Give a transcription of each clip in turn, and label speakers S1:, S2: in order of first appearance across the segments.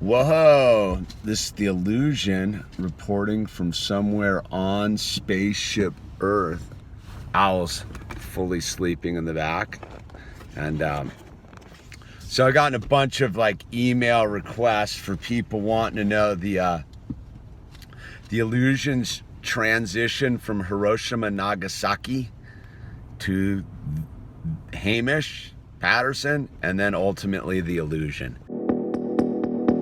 S1: Whoa, this is the Illusion reporting from somewhere on spaceship Earth. Owl's fully sleeping in the back. And so I gotten a bunch of like email requests for people wanting to know the Illusion's transition from Hiroshima, Nagasaki to Hamish Patterson, and then ultimately the Illusion.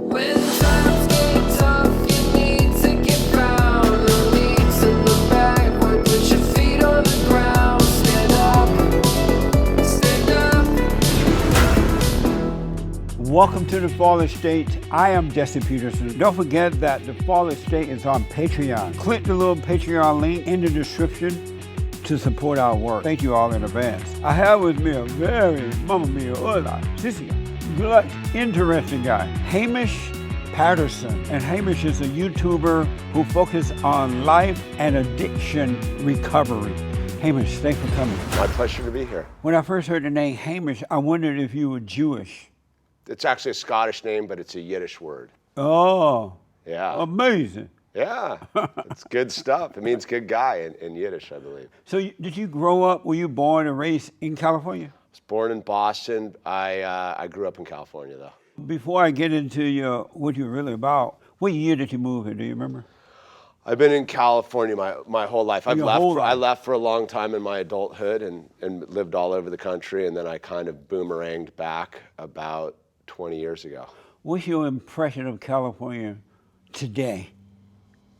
S2: When times get tough, you need to get down. No need to look backward, put your feet on the ground. Stand up, stand up.
S3: Welcome to The Fallen State. I am Jesse Peterson. Don't forget that The Fallen State is on Patreon. Click the little Patreon link in the description to support our work. Thank you all in advance. I have with me a very, mamma mia, hola, Sissy, good, interesting guy, Hamish Patterson. And Hamish is a YouTuber who focuses on life and addiction recovery. Hamish, thanks for coming.
S4: My pleasure to be here.
S3: When I first heard the name Hamish, I wondered if you were Jewish.
S4: It's actually a Scottish name, but it's a Yiddish word.
S3: Oh,
S4: Yeah.
S3: amazing.
S4: Yeah, it's good stuff. It means good guy in Yiddish, I believe.
S3: So did you grow up, were you born and raised in California?
S4: I was born in Boston. I grew up in California, though.
S3: Before I get into what you're really about, what year did you move here? Do you remember?
S4: I've been in California my whole life.
S3: Your whole
S4: I
S3: life.
S4: left for a long time in my adulthood and lived all over the country, and then I kind of boomeranged back about 20 years ago.
S3: What's your impression of California today?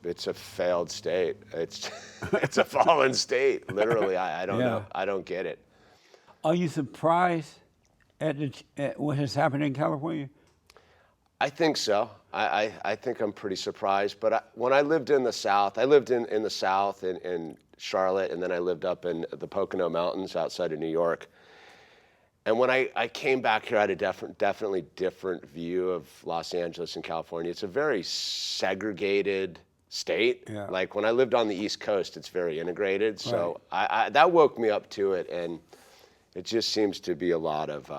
S4: It's a failed state. It's it's a fallen state, literally. I don't
S3: Yeah.
S4: know. I don't get it.
S3: Are you surprised at what has happened in California?
S4: I think so. I think I'm pretty surprised. But when I lived in the South, I lived in the South in Charlotte, and then I lived up in the Pocono Mountains outside of New York. And when I came back here, I had a definitely different view of Los Angeles and California. It's a very segregated state.
S3: Yeah.
S4: Like when I lived on the East Coast, it's very integrated. So I that woke me up to it, and it just seems to be a lot of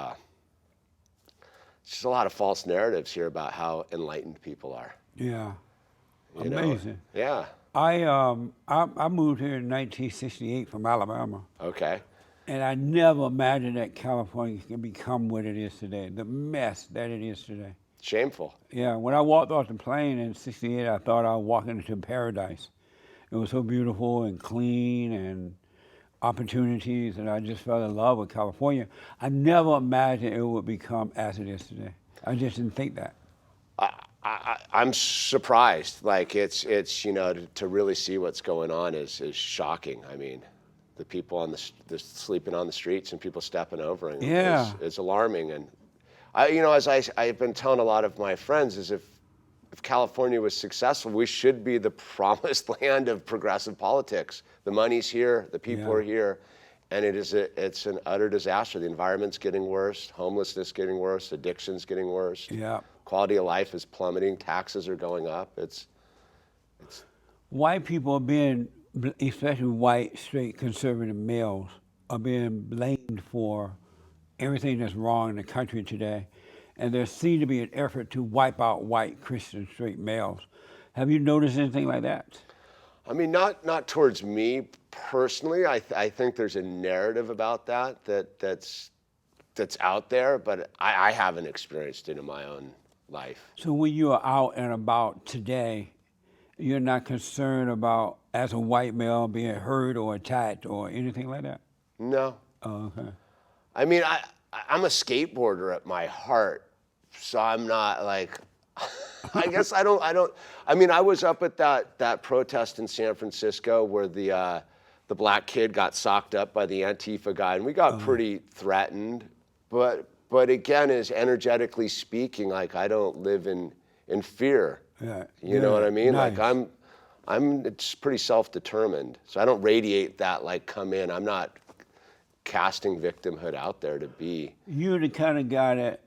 S4: just a lot of false narratives here about how enlightened people are.
S3: Yeah,
S4: You know?
S3: amazing.
S4: Yeah.
S3: I moved here in 1968 from Alabama,
S4: Okay.
S3: and I never imagined that California can become what it is today, the mess that it is today.
S4: Shameful.
S3: Yeah, when I walked off the plane in '68, I thought I was walking into paradise. It was so beautiful and clean and opportunities, and I just fell in love with California. I never imagined it would become as it is today. I just didn't think that.
S4: I'm surprised. Like it's to really see what's going on is shocking. I mean, the people on the sleeping on the streets and people stepping over and
S3: Yeah.
S4: is alarming. And as I've been telling a lot of my friends, is if California was successful, we should be the promised land of progressive politics. The money's here, the people are here, and it's an utter disaster. The environment's getting worse, homelessness getting worse, addiction's getting worse.
S3: Yeah.
S4: Quality of life is plummeting, taxes are going up. It's
S3: White people are being, especially white, straight, conservative males, are being blamed for everything that's wrong in the country today. And there seems to be an effort to wipe out white Christian straight males. Have you noticed anything like that?
S4: I mean, not towards me personally. I think there's a narrative about that's out there, but I haven't experienced it in my own life.
S3: So when you are out and about today, you're not concerned about, as a white male, being hurt or attacked or anything like that?
S4: No.
S3: Oh, okay.
S4: I mean, I'm a skateboarder at my heart, so I'm not like. I guess I don't. I mean, I was up at that protest in San Francisco where the black kid got socked up by the Antifa guy, and we got pretty threatened. But again, is energetically speaking, like I don't live in fear.
S3: Yeah.
S4: You know what I mean?
S3: Nice.
S4: Like it's pretty self-determined, so I don't radiate that. Like come in. I'm not casting victimhood out there to be.
S3: You're the kind of guy that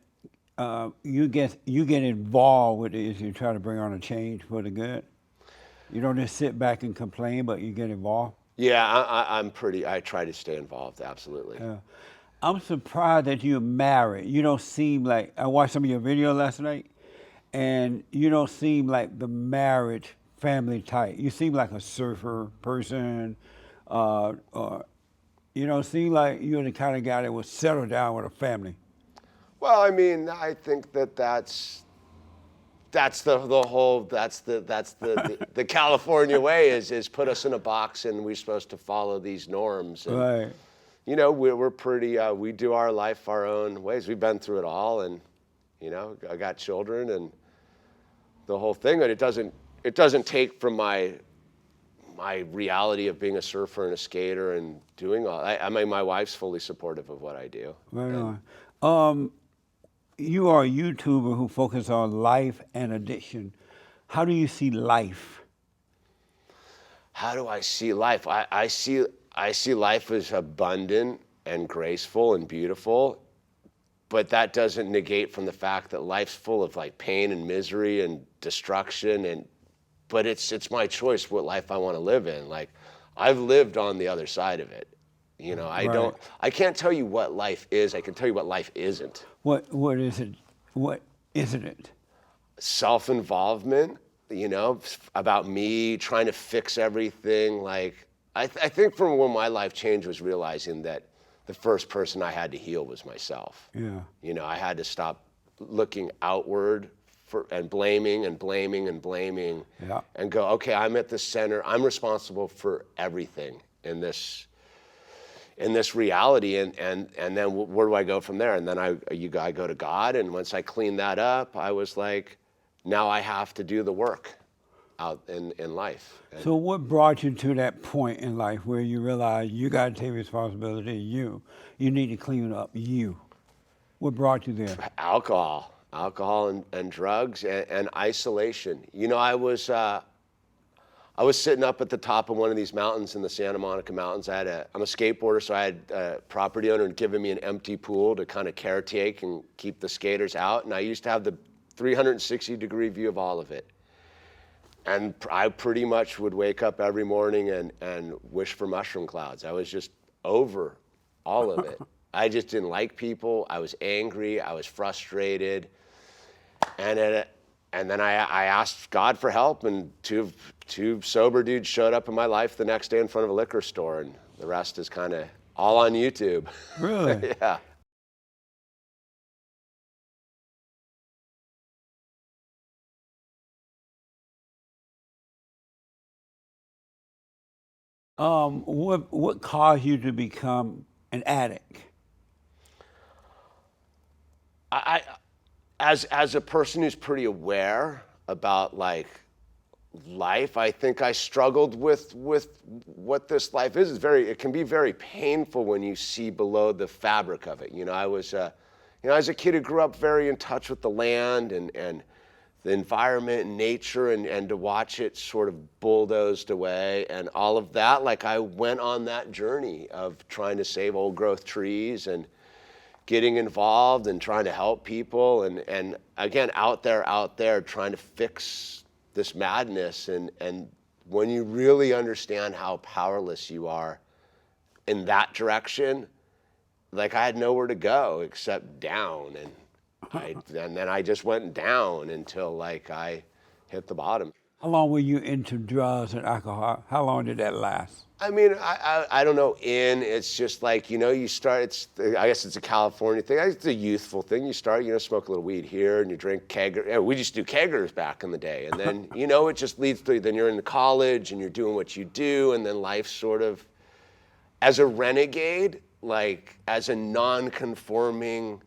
S3: you get involved with the issue, try to bring on a change for the good. You don't just sit back and complain, but you get involved.
S4: Yeah, I try to stay involved, absolutely.
S3: Yeah. I'm surprised that you're married. You don't seem like, I watched some of your video last night, and you don't seem like the marriage family type. You seem like a surfer person, or you don't seem like you're the kind of guy that would settle down with a family.
S4: Well, I mean, I think that's the California way is put us in a box and we're supposed to follow these norms. And,
S3: Right.
S4: you know, we're pretty, we do our life our own ways. We've been through it all, and, you know, I got children and the whole thing, and it doesn't take from my reality of being a surfer and a skater and doing all. I mean, my wife's fully supportive of what I do.
S3: Right on. You are a YouTuber who focuses on life and addiction. How do you see life?
S4: How do I see life? I see life as abundant and graceful and beautiful, but that doesn't negate from the fact that life's full of like pain and misery and destruction, but it's my choice what life I want to live in. Like, I've lived on the other side of it. You know, I can't tell you what life is. I can tell you what life isn't.
S3: What is it? What isn't it?
S4: Self-involvement, you know, about me trying to fix everything. Like, I think from when my life changed was realizing that the first person I had to heal was myself.
S3: Yeah.
S4: You know, I had to stop looking outward and blaming and blaming and blaming,
S3: Yeah.
S4: and go, okay, I'm at the center. I'm responsible for everything in this reality, and then where do I go from there? And then I go to God, and once I cleaned that up, I was like, now I have to do the work out in life. And
S3: So what brought you to that point in life where you realize you got to take responsibility? You need to clean up you. What brought you there?
S4: alcohol and drugs and isolation. You know, I was sitting up at the top of one of these mountains in the Santa Monica Mountains. I'm a skateboarder, so I had a property owner giving me an empty pool to kind of caretake and keep the skaters out. And I used to have the 360-degree view of all of it. And I pretty much would wake up every morning and wish for mushroom clouds. I was just over all of it. I just didn't like people. I was angry. I was frustrated. And then I asked God for help, and two sober dudes showed up in my life the next day in front of a liquor store, and the rest is kind of all on YouTube.
S3: Really?
S4: Yeah.
S3: What caused you to become an addict?
S4: As a person who's pretty aware about like life, I think I struggled with what this life is. It can be very painful when you see below the fabric of it. You know, I was as a kid who grew up very in touch with the land and the environment and nature, and to watch it sort of bulldozed away and all of that. Like, I went on that journey of trying to save old growth trees and getting involved and trying to help people, and again, out there trying to fix this madness. And when you really understand how powerless you are in that direction, like, I had nowhere to go except down, and then I just went down until like I hit the bottom.
S3: How long were you into drugs and alcohol? How long did that last?
S4: I mean, I don't know. It's just like, you know, you start. I guess it's a California thing. It's a youthful thing. You start, you know, smoke a little weed here, and you drink kegger. Yeah, we used to do keggers back in the day, and then you know, it just leads to. Then you're in college, and you're doing what you do, and then life sort of, as a renegade, like as a non-conforming.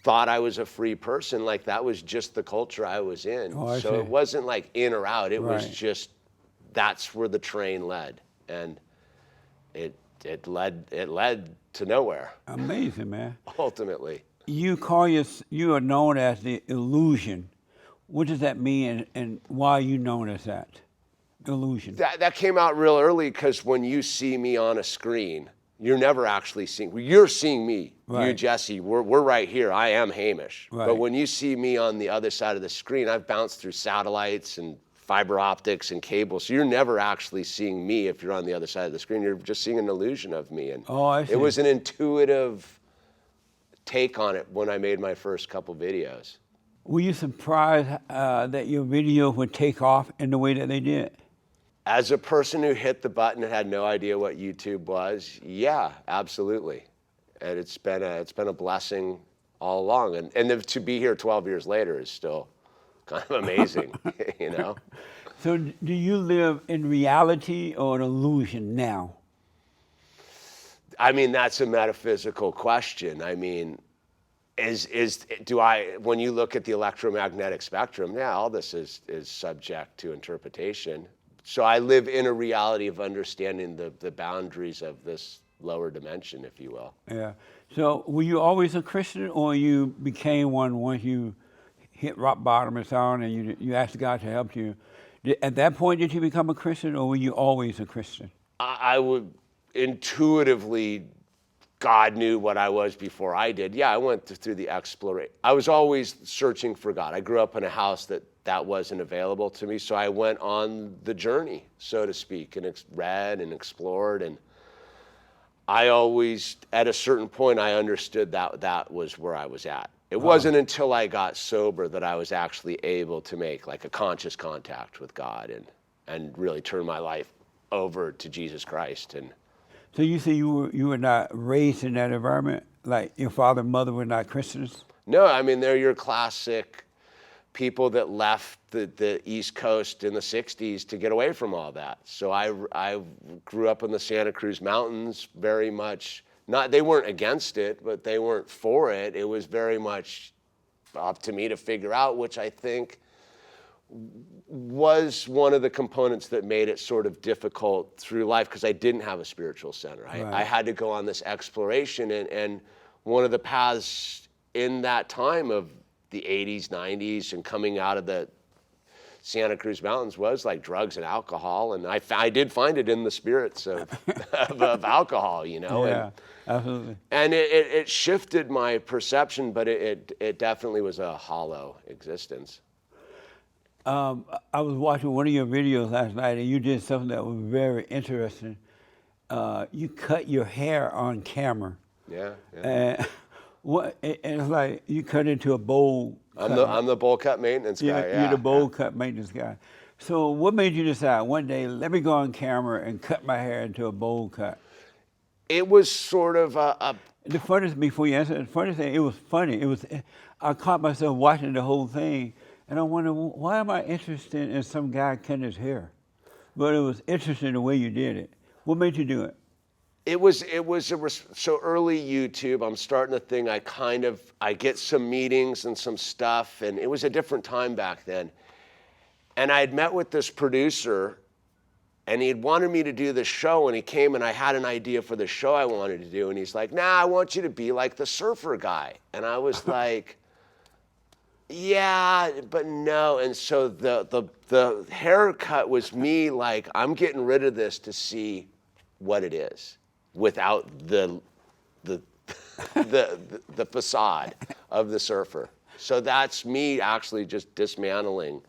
S4: Thought I was a free person, like that was just the culture I was in.
S3: Oh, I
S4: so
S3: see.
S4: it wasn't like in or out. It was
S3: Right.
S4: just, that's where the train led, and it led to nowhere.
S3: Amazing, man.
S4: Ultimately,
S3: You are known as the illusion. What does that mean, and why are you known as that? Illusion.
S4: that came out real early, because when you see me on a screen, you're never actually seeing. You're seeing me. You,
S3: Right.
S4: Jesse. We're right here. I am Hamish.
S3: Right.
S4: But when you see me on the other side of the screen, I've bounced through satellites and fiber optics and cables. So you're never actually seeing me if you're on the other side of the screen. You're just seeing an illusion of me. And
S3: Oh, I see.
S4: it was an intuitive take on it when I made my first couple videos.
S3: Were you surprised that your video would take off in the way that they did?
S4: As a person who hit the button and had no idea what YouTube was, yeah, absolutely. And it's been a blessing all along. And then to be here 12 years later is still kind of amazing, you know?
S3: So do you live in reality or an illusion now?
S4: I mean, that's a metaphysical question. I mean, when you look at the electromagnetic spectrum, yeah, all this is subject to interpretation. So I live in a reality of understanding the boundaries of this lower dimension, if you will.
S3: Yeah. So were you always a Christian, or you became one once you hit rock bottom and so on, and you asked God to help you? At that point, did you become a Christian, or were you always a Christian?
S4: I would intuitively, God knew what I was before I did. Yeah, I went through the exploration. I was always searching for God. I grew up in a house that wasn't available to me, so I went on the journey, so to speak, and read and explored. And I always, at a certain point, I understood that was where I was at. It wasn't until I got sober that I was actually able to make like a conscious contact with God and really turn my life over to Jesus Christ. And
S3: so you say you were not raised in that environment? Like your father and mother were not Christians?
S4: no, I mean, they're your classic people that left the East Coast in the 60s to get away from all that. So I grew up in the Santa Cruz Mountains, very much, they weren't against it, but they weren't for it. It was very much up to me to figure out, which I think was one of the components that made it sort of difficult through life, because I didn't have a spiritual center.
S3: Right.
S4: I had to go on this exploration, and one of the paths in that time of the 80s, 90s, and coming out of the Santa Cruz Mountains was like drugs and alcohol, and I did find it in the spirits of alcohol, you know.
S3: Yeah, absolutely.
S4: And it shifted my perception, but it definitely was a hollow existence.
S3: I was watching one of your videos last night, and you did something that was very interesting. You cut your hair on camera.
S4: Yeah.
S3: And it's like you cut into a bowl.
S4: I'm the bowl cut maintenance guy. Yeah,
S3: You're the bowl cut maintenance guy. So what made you decide one day, let me go on camera and cut my hair into a bowl cut?
S4: It was sort of
S3: The funniest, before you answer, the funniest thing, it was funny. I caught myself watching the whole thing, and I wondered, why am I interested in some guy cutting his hair? But it was interesting the way you did it. What made you do it?
S4: So early YouTube, I'm starting a thing, I get some meetings and some stuff, and it was a different time back then. And I had met with this producer, and he had wanted me to do this show, and he came and I had an idea for the show I wanted to do, and he's like, nah, I want you to be like the surfer guy. And I was like, yeah, but no. And so the haircut was me like, I'm getting rid of this to see what it is without the facade of the surfer. So that's me actually just dismantling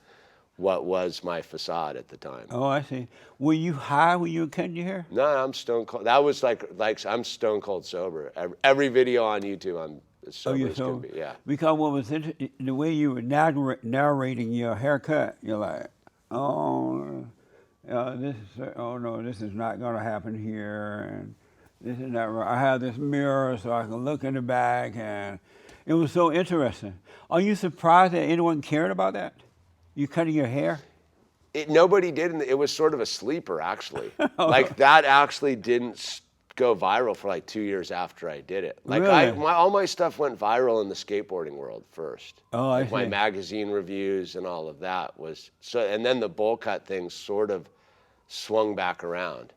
S4: what was my facade at the time.
S3: Oh, I see. Were you high when you were cutting your hair?
S4: No, I'm stone cold. That was like I'm stone cold sober. Every video on YouTube, I'm as sober as can be. Yeah.
S3: Because what was interesting, the way you were narrating your haircut, you're like, oh no, this is not going to happen here, and this is not right. I have this mirror so I can look in the back, and it was so interesting. Are you surprised that anyone cared about that? You cutting your hair?
S4: Nobody did, and it was sort of a sleeper, actually. Like, that actually didn't go viral for like 2 years after I did it. Like,
S3: really?
S4: All my stuff went viral in the skateboarding world first.
S3: Oh, I see.
S4: My magazine reviews and all of that was, and then the bowl cut thing sort of swung back around.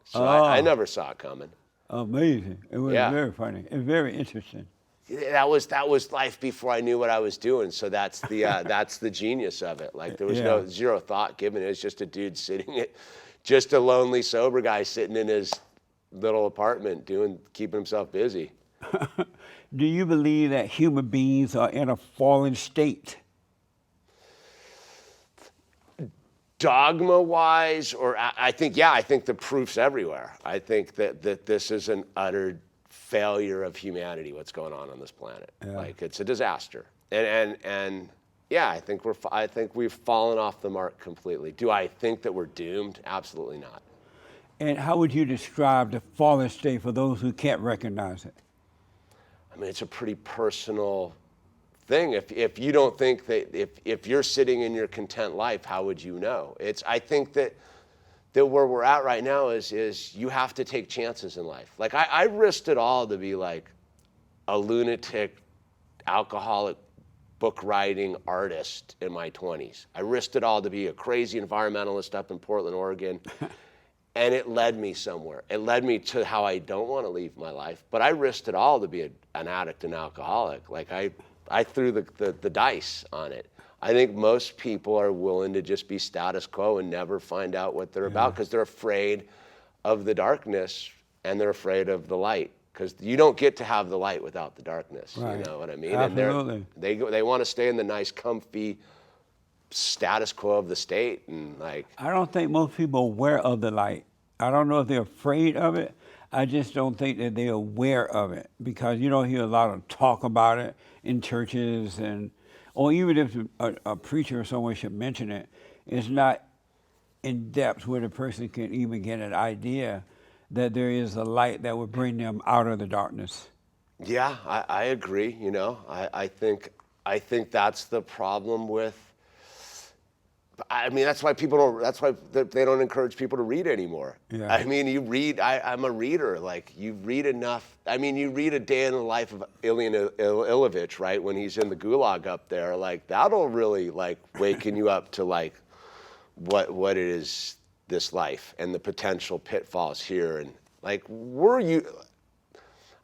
S4: So I never saw it coming.
S3: Amazing. It was very funny. It was very interesting.
S4: That was life before I knew what I was doing. So that's the genius of it. Like, there was zero thought given. It was just a dude just a lonely sober guy sitting in his little apartment keeping himself busy.
S3: Do you believe that human beings are in a fallen state?
S4: Dogma-wise, or I think the proof's everywhere. I think that this is an utter failure of humanity, what's going on this planet.
S3: Yeah.
S4: Like, it's a disaster. And yeah, I think we've fallen off the mark completely. Do I think that we're doomed? Absolutely not.
S3: And how would you describe the fallen state for those who can't recognize it?
S4: I mean, it's a pretty personal thing. If you don't think that, if you're sitting in your content life, how would you know? I think that where we're at right now is you have to take chances in life. Like, I risked it all to be like a lunatic, alcoholic, book writing artist in my 20s. I risked it all to be a crazy environmentalist up in Portland, Oregon. And it led me somewhere. It led me to how I don't want to leave my life. But I risked it all to be an addict and alcoholic. Like, I threw the dice on it. I think most people are willing to just be status quo and never find out what they're about because they're afraid of the darkness and they're afraid of the light. Because you don't get to have the light without the darkness.
S3: Right.
S4: You know what I mean?
S3: Absolutely.
S4: And they want to stay in the nice, comfy status quo of the state, and like.
S3: I don't think most people are aware of the light. I don't know if they're afraid of it. I just don't think that they're aware of it because you don't hear a lot of talk about it in churches or even if a preacher or someone should mention it, it's not in depth where the person can even get an idea that there is a light that will bring them out of the darkness.
S4: Yeah, I agree. You know, I think that's the problem with. I mean, that's why they don't encourage people to read anymore.
S3: Yeah.
S4: I mean, you read. I'm a reader. Like, you read enough. I mean, you read a day in the life of Ilya Ilyich, right? When he's in the gulag up there, like, that'll really like waken you up to like what it is, this life and the potential pitfalls here. And like,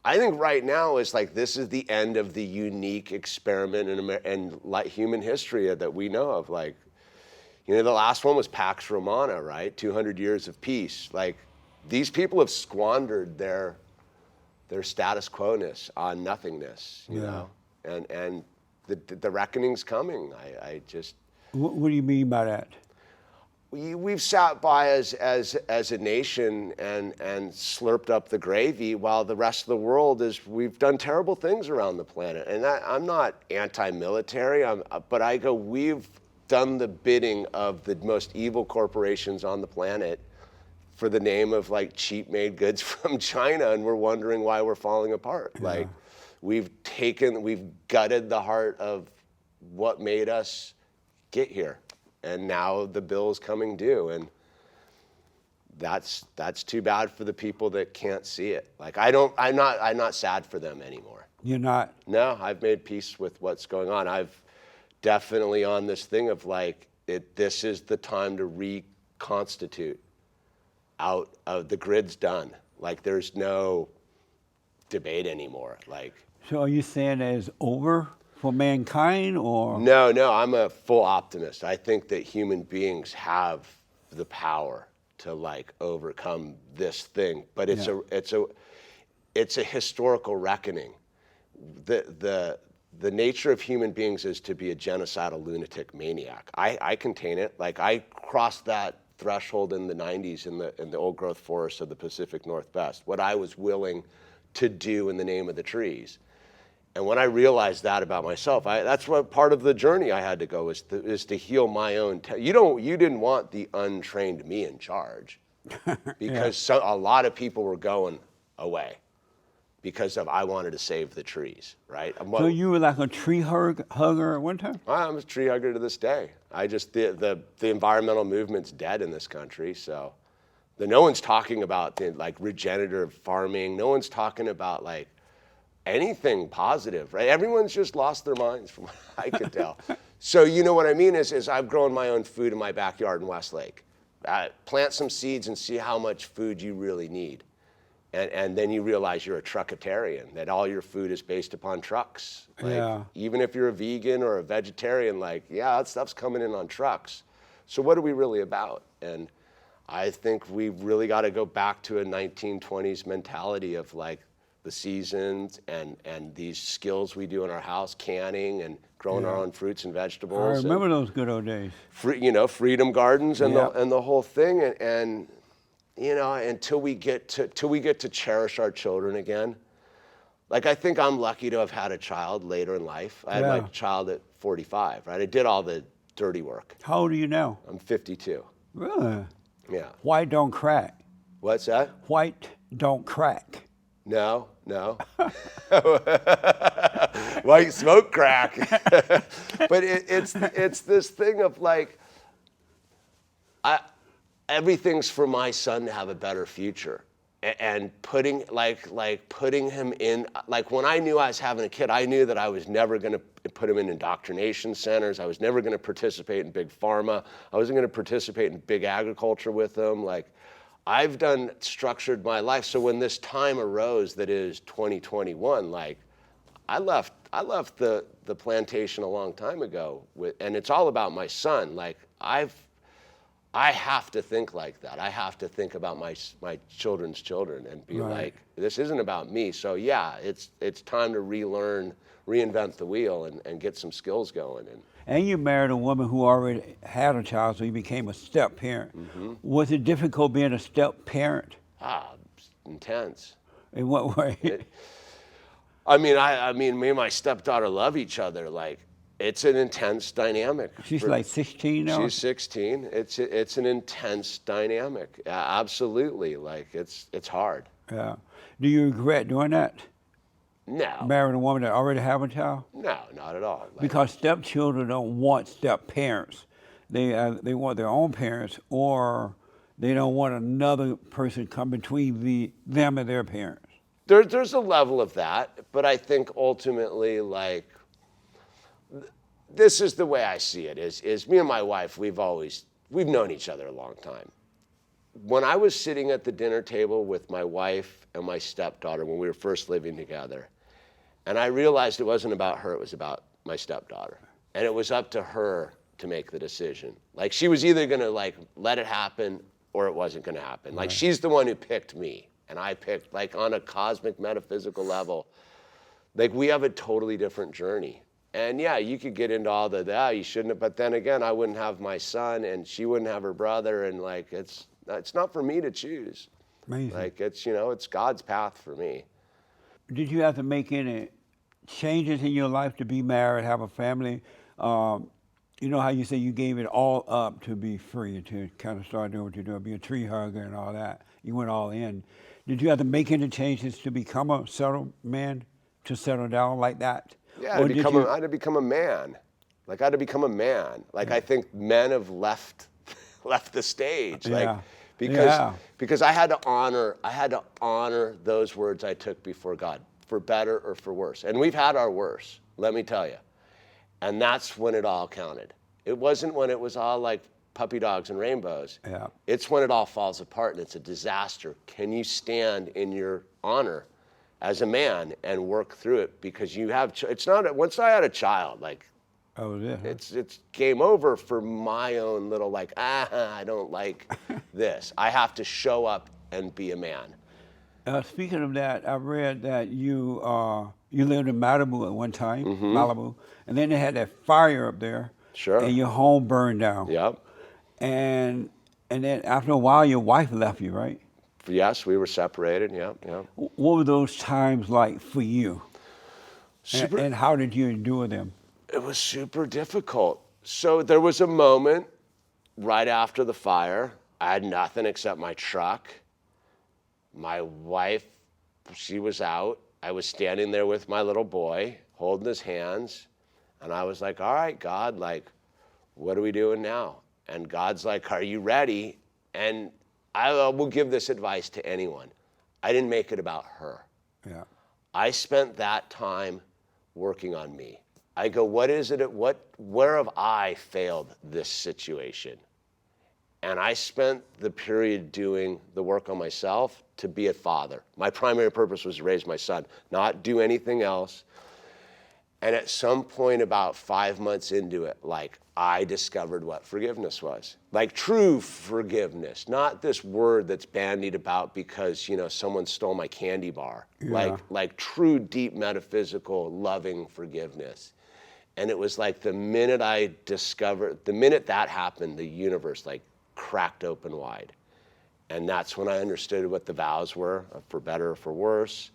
S4: I think right now is like, this is the end of the unique experiment in human history that we know of. Like, you know, the last one was Pax Romana, right? 200 years of peace. Like, these people have squandered their status quo-ness on nothingness, you know? And the reckoning's coming. I just.
S3: What do you mean by that?
S4: We've sat by as a nation and slurped up the gravy while the rest of the world we've done terrible things around the planet. And I'm not anti-military, but I go, we've done the bidding of the most evil corporations on the planet for the name of like cheap made goods from China, and we're wondering why we're falling apart. Yeah. Like, we've gutted the heart of what made us get here. And now the bill's coming due, and that's too bad for the people that can't see it. Like, I'm not sad for them anymore.
S3: You're not?
S4: No, I've made peace with what's going on. I've definitely on this thing of like, this is the time to reconstitute out of the grid's done. Like, there's no debate anymore. Like.
S3: So are you saying that it's over for mankind, or?
S4: No, I'm a full optimist. I think that human beings have the power to like overcome this thing, but it's a historical reckoning. The nature of human beings is to be a genocidal lunatic maniac. I contain it. Like, I crossed that threshold in the 90s in the old growth forests of the Pacific Northwest, what I was willing to do in the name of the trees. And when I realized that about myself, that's what part of the journey I had to go is to heal my own. You didn't want the untrained me in charge, because a lot of people were going away because I wanted to save the trees, right?
S3: So you were like a tree hugger at one time?
S4: I'm a tree hugger to this day. The environmental movement's dead in this country, so no one's talking about like regenerative farming. No one's talking about like anything positive, right? Everyone's just lost their minds from what I could tell. So you know what I mean is I've grown my own food in my backyard in Westlake. Plant some seeds and see how much food you really need. And then you realize you're a truckitarian, that all your food is based upon trucks. Like, even if you're a vegan or a vegetarian, like, that stuff's coming in on trucks. So what are we really about? And I think we've really got to go back to a 1920s mentality of like the seasons and these skills we do in our house, canning and growing our own fruits and vegetables.
S3: I remember those good old days.
S4: Freedom gardens and the whole thing. And you know, until we get to cherish our children again, Like, I think I'm lucky to have had a child later in life. I had my child at 45, right? I did all the dirty work.
S3: How old are you now?
S4: I'm 52.
S3: Really?
S4: Yeah.
S3: White don't crack.
S4: What's that?
S3: White don't crack.
S4: No. White smoke crack. But it's this thing of like, everything's for my son to have a better future. And putting putting him in, like when I knew I was having a kid, I knew that I was never going to put him in indoctrination centers. I was never going to participate in big pharma. I wasn't going to participate in big agriculture with him. Like, I've structured my life. So when this time arose that is 2021, like I left the plantation a long time ago and it's all about my son. Like I have to think like that. I have to think about my children's children and be like, this isn't about me. So yeah, it's time to reinvent the wheel and get some skills going.
S3: And you married a woman who already had a child, so you became a step parent. Mm-hmm. Was it difficult being a step parent?
S4: Intense.
S3: In what way?
S4: I mean, me and my stepdaughter love each other. Like, it's an intense dynamic.
S3: She's like 16 now?
S4: She's 16. It's an intense dynamic. Absolutely. Like, it's hard.
S3: Yeah. Do you regret doing that?
S4: No.
S3: Marrying a woman that already have a child?
S4: No, not at all. Like,
S3: because stepchildren don't want step parents. They want their own parents, or they don't want another person come between them and their parents.
S4: There's a level of that, but I think ultimately, like, this is the way I see it, is me and my wife, we've known each other a long time. When I was sitting at the dinner table with my wife and my stepdaughter when we were first living together, and I realized it wasn't about her, it was about my stepdaughter. And it was up to her to make the decision. Like, she was either gonna like let it happen or it wasn't gonna happen. Like, she's the one who picked me, and I picked, like, on a cosmic metaphysical level, like, we have a totally different journey. And yeah, you could get into all you shouldn't have, but then again, I wouldn't have my son and she wouldn't have her brother, and like, it's not for me to choose.
S3: Amazing.
S4: Like, it's God's path for me.
S3: Did you have to make any changes in your life to be married, have a family? You know how you say you gave it all up to be free, to kind of start doing what you're doing, be a tree hugger and all that. You went all in. Did you have to make any changes to become a settled man, to settle down like that?
S4: Yeah, I had to become a man. Like, I had to become a man. Like, I think men have left the stage. Like, because I had to honor those words I took before God, for better or for worse. And we've had our worse, let me tell you. And that's when it all counted. It wasn't when it was all like puppy dogs and rainbows. Yeah. It's when it all falls apart and it's a disaster. Can you stand in your honor as a man and work through it? Because you have, it's not, once I had a child, like, it's game over for my own little, like, I don't like this. I have to show up and be a man.
S3: Speaking of that, I read that you lived in Malibu at one time, Malibu, and then they had that fire up there.
S4: Sure.
S3: And your home burned down.
S4: Yep.
S3: And then after a while, your wife left you, right?
S4: Yes, we were separated. Yep.
S3: What were those times like for you? And how did you endure them?
S4: It was super difficult. So there was a moment right after the fire. I had nothing except my truck. My wife, she was out. I was standing there with my little boy, holding his hands. And I was like, all right, God, like, what are we doing now? And God's like, are you ready? And I will give this advice to anyone. I didn't make it about her.
S3: Yeah.
S4: I spent that time working on me. I go, what is it? Where have I failed this situation? And I spent the period doing the work on myself to be a father. My primary purpose was to raise my son, not do anything else. And at some point about 5 months into it, like, I discovered what forgiveness was. Like, true forgiveness, not this word that's bandied about because, someone stole my candy bar. Yeah. Like true, deep, metaphysical, loving forgiveness. And it was like the minute that happened, the universe like cracked open wide. And that's when I understood what the vows were, for better or for worse.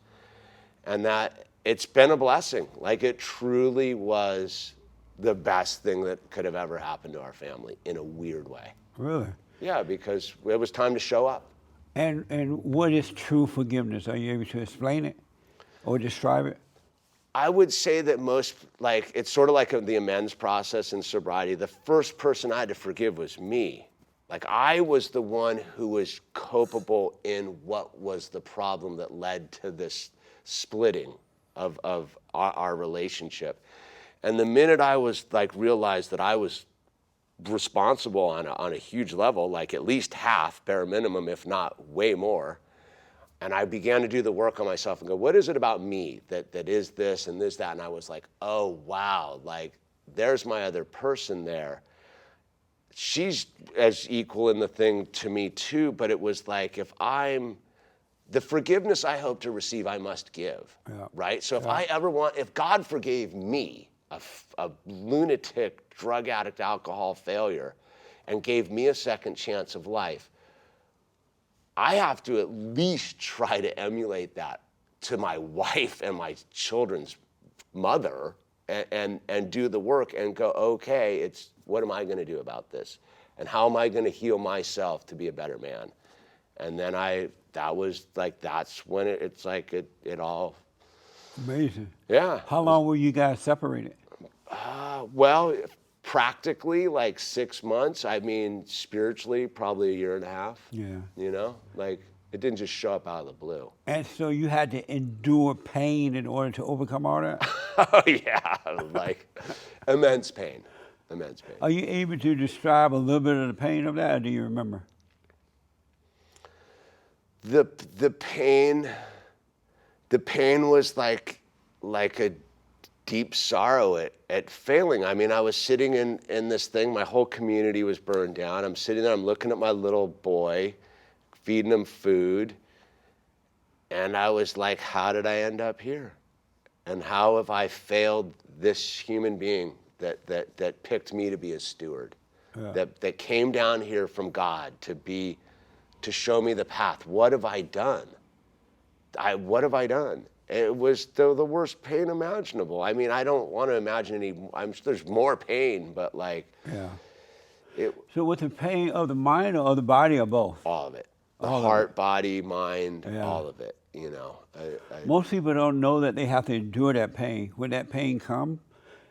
S4: and that it's been a blessing. Like, it truly was the best thing that could have ever happened to our family in a weird way.
S3: Really?
S4: Yeah, because it was time to show up.
S3: And what is true forgiveness? Are you able to explain it or describe it?
S4: I would say that it's sort of like the amends process in sobriety. The first person I had to forgive was me. Like, I was the one who was culpable in what was the problem that led to this splitting of our relationship. And the minute I was realized that I was responsible on a huge level, like at least half, bare minimum, if not way more, and I began to do the work on myself and go, what is it about me that is this and this, that? And I was like, oh, wow, like, there's my other person there. She's as equal in the thing to me too, but it was like, the forgiveness I hope to receive, I must give, right? So if God forgave me, a lunatic, drug addict, alcohol failure, and gave me a second chance of life, I have to at least try to emulate that to my wife and my children's mother, and do the work and go, okay, what am I going to do about this? And how am I going to heal myself to be a better man? And then that's when it all.
S3: Amazing.
S4: Yeah.
S3: How long were you guys separated?
S4: Well, practically like 6 months. I mean, spiritually, probably a year and a half.
S3: Yeah.
S4: You know, like, it didn't just show up out of the blue.
S3: And so you had to endure pain in order to overcome all that?
S4: Oh, yeah. Like, immense pain. Immense pain.
S3: Are you able to describe a little bit of the pain of that, or do you remember?
S4: The pain was like a deep sorrow at failing. I mean, I was sitting in this thing, my whole community was burned down. I'm sitting there, I'm looking at my little boy, feeding him food, and I was like, how did I end up here? And how have I failed this human being that picked me to be a steward, that came down here from God to show me the path? What have I done? What have I done? It was the worst pain imaginable. I mean, I don't want to imagine I'm sure there's more pain, but like.
S3: Yeah. So was the pain of the mind or of the body or both?
S4: All of it. The heart, body, mind, all of it, you know.
S3: Most people don't know that they have to endure that pain. When that pain comes,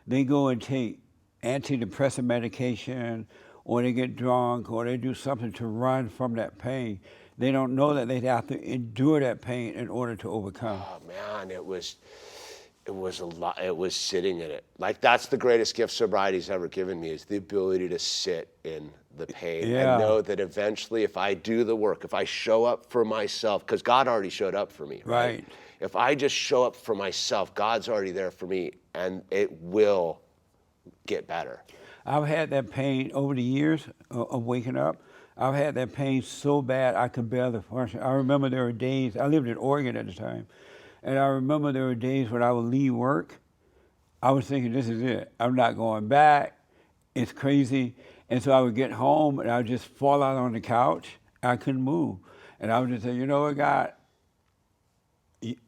S3: they go and take antidepressant medication, or they get drunk, or they do something to run from that pain. They don't know that they have to endure that pain in order to overcome.
S4: Oh man, it was a lot. It was sitting in it. Like, that's the greatest gift sobriety's ever given me, is the ability to sit in the pain and know that eventually, if I do the work, if I show up for myself, because God already showed up for me, right? If I just show up for myself, God's already there for me, and it will get better.
S3: I've had that pain over the years of waking up. I've had that pain so bad I could barely function. I remember there were days, I lived in Oregon at the time, and I remember there were days when I would leave work, I was thinking, this is it. I'm not going back. It's crazy. And so I would get home and I would just fall out on the couch. I couldn't move. And I would just say, you know what, God,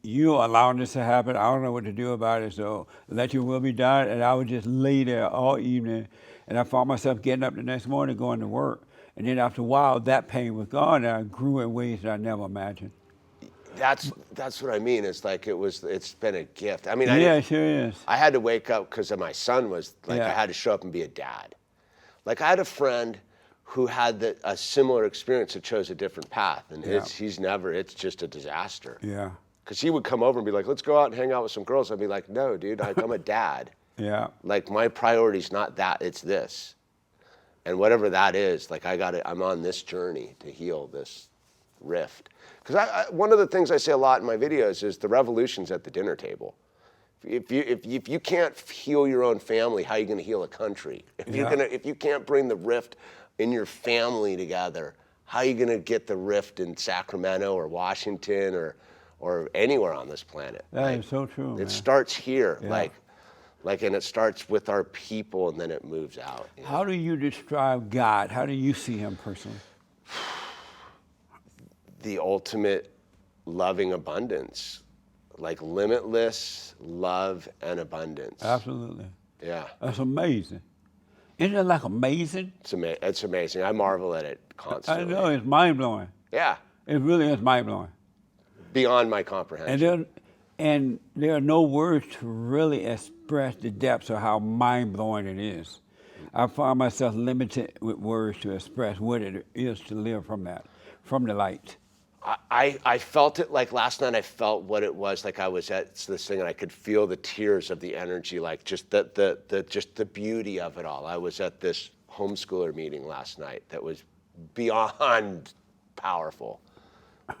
S3: you're allowing this to happen. I don't know what to do about it, so let your will be done. And I would just lay there all evening. And I found myself getting up the next morning, going to work. And then after a while, that pain was gone, and I grew in ways that I never imagined.
S4: That's what I mean. It's like it's been a gift. I mean,
S3: it sure is.
S4: I had to wake up because my son was like, I had to show up and be a dad. Like, I had a friend who had a similar experience that chose a different path, and it's just a disaster.
S3: Yeah.
S4: Because he would come over and be like, let's go out and hang out with some girls. I'd be like, no, dude, I'm a dad.
S3: Yeah. Like,
S4: my priority's not that, it's this. And whatever that is, like, I'm on this journey to heal this rift. Because one of the things I say a lot in my videos is the revolution's at the dinner table. If you can't heal your own family, how are you going to heal a country? If you can't bring the rift in your family together, how are you going to get the rift in Sacramento or Washington or anywhere on this planet?
S3: That is so true.
S4: It starts here, and it starts with our people, and then it moves out. You know?
S3: How do you describe God? How do you see him personally?
S4: The ultimate loving abundance. like limitless love and abundance.
S3: Absolutely.
S4: Yeah.
S3: That's amazing. Isn't that like amazing?
S4: It's amazing. I marvel at it constantly.
S3: I know, it's mind-blowing.
S4: Yeah.
S3: It really is mind-blowing.
S4: Beyond my comprehension.
S3: And there are no words to really express the depths of how mind-blowing it is. I find myself limited with words to express what it is to live from the light.
S4: I felt it like last night. I felt what it was like. I was at this thing and I could feel the tears of the energy, like just the beauty of it all. I was at this homeschooler meeting last night that was beyond powerful.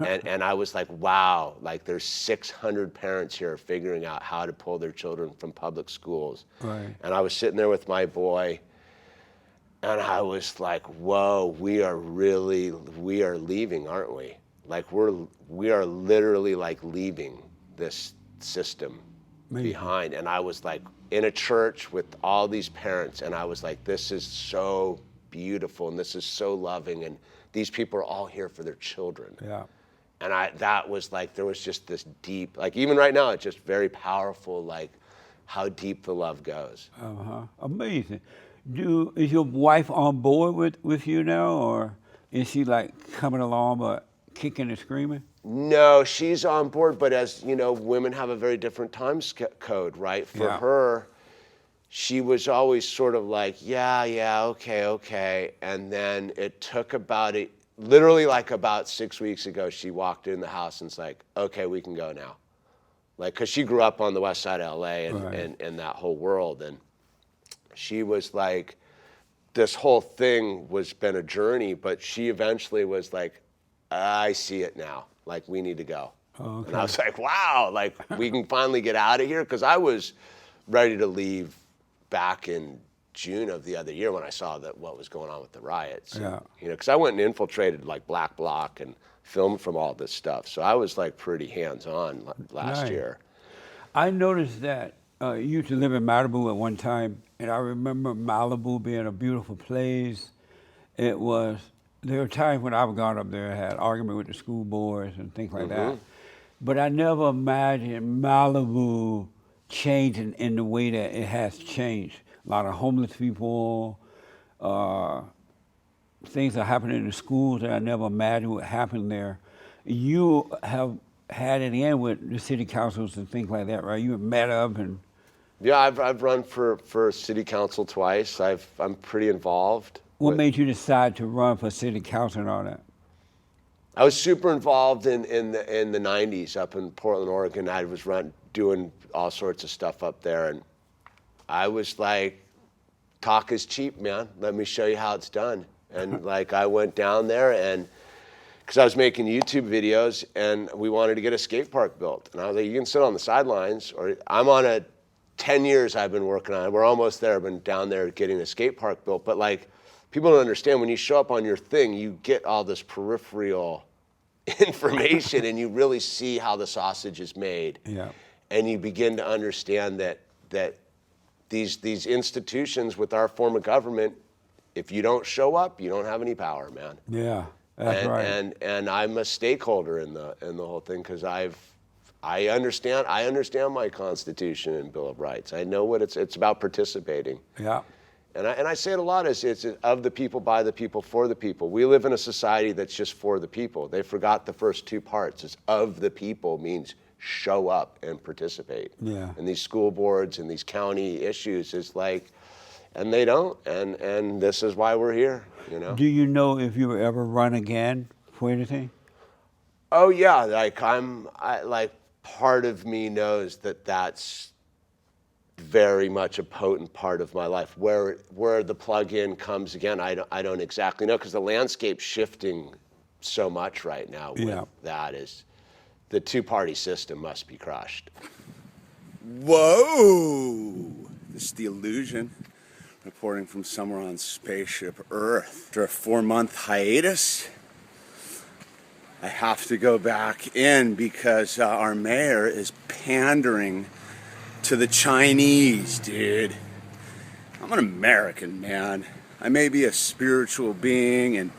S4: And I was like, wow, like there's 600 parents here figuring out how to pull their children from public schools.
S3: Right.
S4: And I was sitting there with my boy and I was like, whoa, we are leaving, aren't we? Like we are literally like leaving this system behind. And I was like in a church with all these parents and I was like, this is so beautiful and this is so loving and these people are all here for their children.
S3: Yeah.
S4: And that was like, there was just this deep, like even right now, it's just very powerful, like how deep the love goes.
S3: Amazing. Is your wife on board with you now, or is she like coming along but kicking and screaming?
S4: No, she's on board, but as you know, women have a very different time code, right? For her, she was always sort of like, yeah, okay. And then it took literally like about 6 weeks ago, she walked in the house and it's like, okay, we can go now. Like, cause she grew up on the west side of LA and that whole world. And she was like, this whole thing been a journey, but she eventually was like, I see it now. Like, we need to go. Oh, okay. And I was like, wow, like we can finally get out of here. Cause I was ready to leave back in June of the other year when I saw what was going on with the riots.
S3: Yeah.
S4: And, you know, because I went and infiltrated like Black Bloc and filmed from all this stuff. So I was like pretty hands-on last year.
S3: I noticed that you used to live in Malibu at one time, and I remember Malibu being a beautiful place. There were times when I've gone up there and had argument with the school boards and things like that. But I never imagined Malibu changing in the way that it has changed. A lot of homeless people, things are happening in the schools that I never imagined would happen there. You have had it in with the city councils and things like that, right? You have met up and...
S4: Yeah, I've run for city council twice. I'm pretty involved.
S3: What made you decide to run for city council and all that?
S4: I was super involved in the 90s up in Portland, Oregon. I was doing all sorts of stuff up there, and I was like, talk is cheap, man. Let me show you how it's done. And like I went down there and because I was making YouTube videos and we wanted to get a skate park built. And I was like, you can sit on the sidelines, or I'm on 10 years I've been working on it. We're almost there. I've been down there getting a skate park built. But like, people don't understand when you show up on your thing, you get all this peripheral information and you really see how the sausage is made.
S3: Yeah.
S4: And you begin to understand that these institutions with our form of government, if you don't show up, you don't have any power, man.
S3: Yeah, that's right.
S4: And I'm a stakeholder in the whole thing because I understand my Constitution and Bill of Rights. I know what it's about participating.
S3: Yeah.
S4: And I say it a lot, it's of the people, by the people, for the people. We live in a society that's just for the people. They forgot the first two parts. It's of the people means show up and participate.
S3: Yeah.
S4: And these school boards and these county issues is like, and they don't, and this is why we're here, you know?
S3: Do you know if you will ever run again for anything?
S4: Oh yeah, like part of me knows that's very much a potent part of my life. Where the plug-in comes again, I don't exactly know because the landscape's shifting so much right now. That is, the two-party system must be crushed.
S1: Whoa! This is The Illusion, reporting from somewhere on spaceship Earth. After a 4-month hiatus, I have to go back in because our mayor is pandering to the Chinese, dude. I'm an American, man. I may be a spiritual being and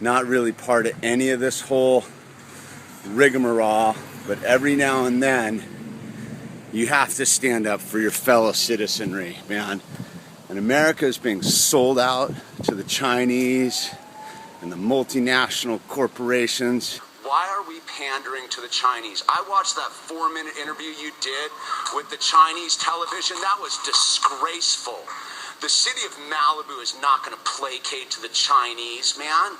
S1: not really part of any of this whole rigmarole, but every now and then You have to stand up for your fellow citizenry, man. And America is being sold out to the Chinese and the multinational corporations. Why are we pandering to the Chinese? I watched that 4-minute interview you did with the Chinese television. That was disgraceful. The city of Malibu is not going to placate to the Chinese, man.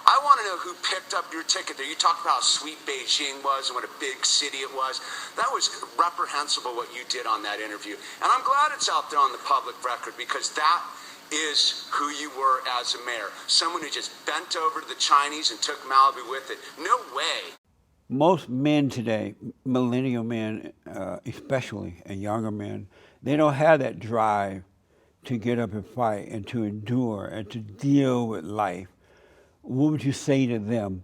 S1: I want to know who picked up your ticket there. You talked about how sweet Beijing was and what a big city it was. That was reprehensible what you did on that interview. And I'm glad it's out there on the public record, because that is who you were as a mayor. Someone who just bent over to the Chinese and took Malibu with it. No way.
S3: Most men today, millennial men especially, and younger men, they don't have that drive to get up and fight and to endure and to deal with life. What would you say to them?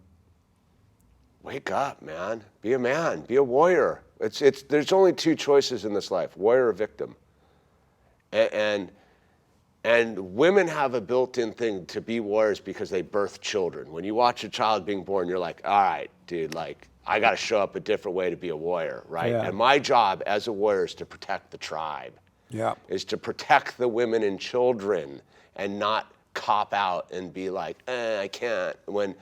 S4: Wake up, man. Be a man. Be a warrior. There's only two choices in this life: warrior or victim. And women have a built-in thing to be warriors because they birth children. When you watch a child being born, you're like, all right, dude, like, I got to show up a different way to be a warrior, right?
S3: Yeah.
S4: And my job as a warrior is to protect the tribe.
S3: Yeah.
S4: Is to protect the women and children and not cop out and be like, I can't. When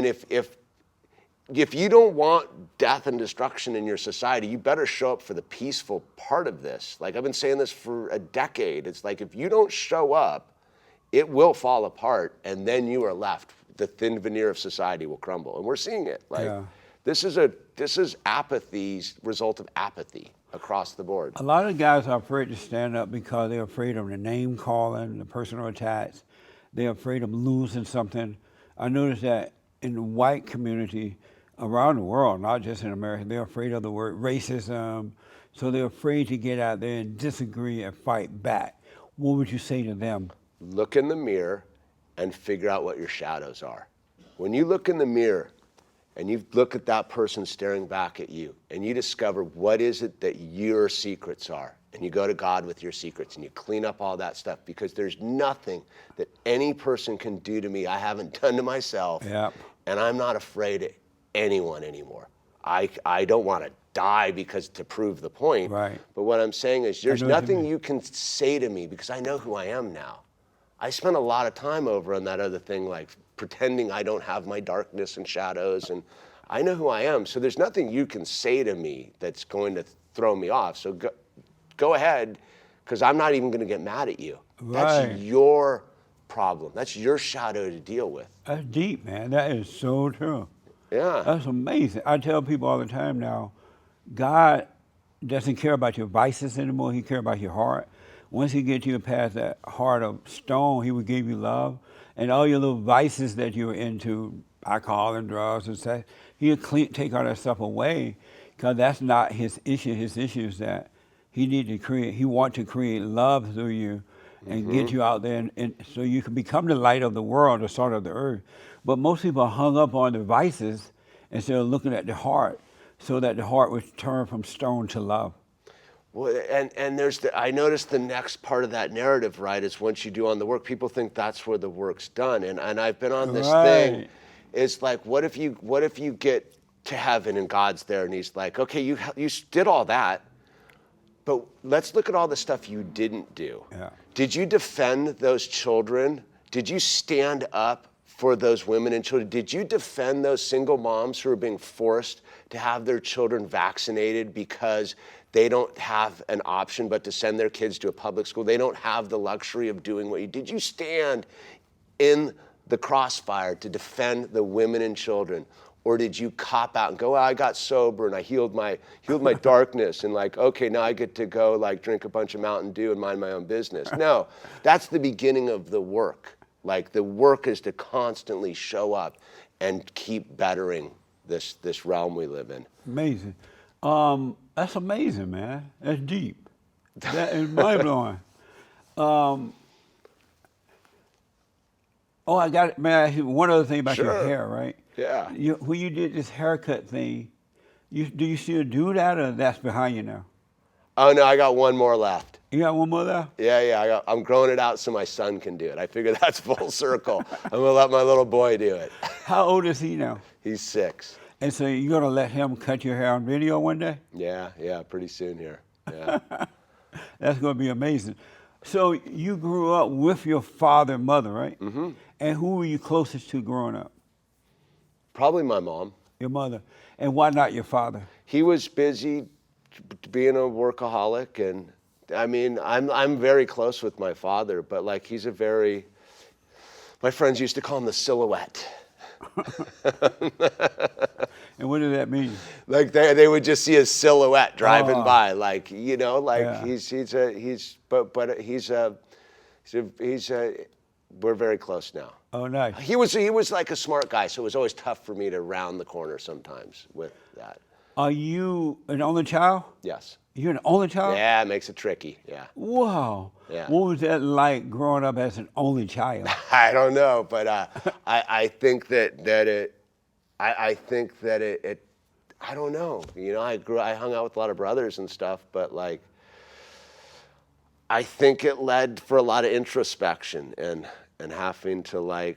S4: if you don't want death and destruction in your society, you better show up for the peaceful part of this. Like, I've been saying this for a decade. It's like, if you don't show up, it will fall apart, and then you are left. The thin veneer of society will crumble, and we're seeing it. Like, this is apathy's result of apathy across the board.
S3: A lot of guys are afraid to stand up because they're afraid of the name calling, the personal attacks. They're afraid of losing something. I noticed that in the white community around the world, not just in America, they're afraid of the word racism. So they're afraid to get out there and disagree and fight back. What would you say to them?
S4: Look in the mirror and figure out what your shadows are. When you look in the mirror and you look at that person staring back at you, and you discover what is it that your secrets are, and you go to God with your secrets and you clean up all that stuff, because there's nothing that any person can do to me I haven't done to myself.
S3: Yep.
S4: And I'm not afraid of anyone anymore. I don't want to die because to prove the point.
S3: Right.
S4: But what I'm saying is, there's
S3: what you
S4: nothing
S3: mean.
S4: you can say to me, because I know who I am now. I spent a lot of time over on that other thing, like pretending I don't have my darkness and shadows, and I know who I am. So there's nothing you can say to me that's going to throw me off. So go ahead, because I'm not even going to get mad at you.
S3: Right.
S4: That's your problem. That's your shadow to deal with.
S3: That's deep, man. That is so true.
S4: Yeah.
S3: That's amazing. I tell people all the time now, God doesn't care about your vices anymore. He cares about your heart. Once he gets you past that heart of stone, he will give you love. And all your little vices that you're into, alcohol and drugs and sex, he'll take all that stuff away, because that's not his issue. His issue is that he wants to create love through you and get you out there, and so you can become the light of the world, the salt of the earth. But most people are hung up on the vices instead of looking at the heart, so that the heart would turn from stone to love.
S4: Well, and I noticed the next part of that narrative, right, is once you do on the work, people think that's where the work's done. And I've been on this thing. It's like, what if you get to heaven and God's there and he's like, okay, you did all that, but let's look at all the stuff you didn't do.
S3: Yeah.
S4: Did you defend those children? Did you stand up for those women and children? Did you defend those single moms who are being forced to have their children vaccinated because they don't have an option but to send their kids to a public school? They don't have the luxury of doing what you did. You stand in the crossfire to defend the women and children? Or did you cop out and go, I got sober and I healed my darkness, and like, okay, now I get to go like drink a bunch of Mountain Dew and mind my own business? No, that's the beginning of the work. Like, the work is to constantly show up and keep bettering this realm we live in.
S3: Amazing. That's amazing, man. That's deep. That is mind-blowing. I got it, man. One other thing about your hair, right?
S4: Yeah.
S3: When you did this haircut thing, do you still do that, or that's behind you now?
S4: Oh no, I got one more left.
S3: You got one more left?
S4: Yeah. I'm growing it out so my son can do it. I figure that's full circle. I'm gonna let my little boy do it.
S3: How old is he now?
S4: He's 6.
S3: And so you're gonna let him cut your hair on video one day?
S4: Yeah, pretty soon here. Yeah.
S3: That's going to be amazing. So you grew up with your father and mother, right? Mm-hmm. And who were you closest to growing up?
S4: Probably my mom.
S3: Your mother. And why not your father?
S4: He was busy being a workaholic, and I mean, I'm very close with my father, but like he's a very, my friends used to call him the silhouette.
S3: And what did that mean?
S4: Like they would just see his silhouette driving by, like, you know, like
S3: Yeah.
S4: we're very close now.
S3: Oh, nice.
S4: He was like a smart guy, so it was always tough for me to round the corner sometimes with that.
S3: Are you an only child?
S4: Yes.
S3: You're an only child?
S4: Yeah, it makes it tricky. Yeah.
S3: Wow.
S4: Yeah.
S3: What was that like growing up as an only child?
S4: I don't know, but I think that it I don't know. You know, I hung out with a lot of brothers and stuff, but like I think it led for a lot of introspection and having to like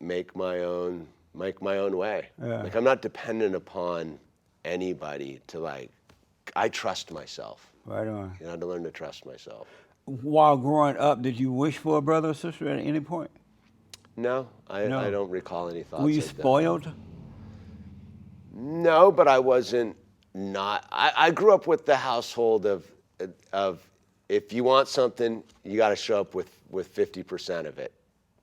S4: make my own way.
S3: Yeah.
S4: Like I'm not dependent upon anybody to like I trust myself.
S3: Right on.
S4: You know, I had to learn to trust myself.
S3: While growing up, did you wish for a brother or sister at any point?
S4: No, I
S3: No.
S4: don't recall any thoughts.
S3: Were you
S4: like that.
S3: spoiled?
S4: No, but I wasn't not. I grew up with the household of if you want something, you got to show up with 50% of it.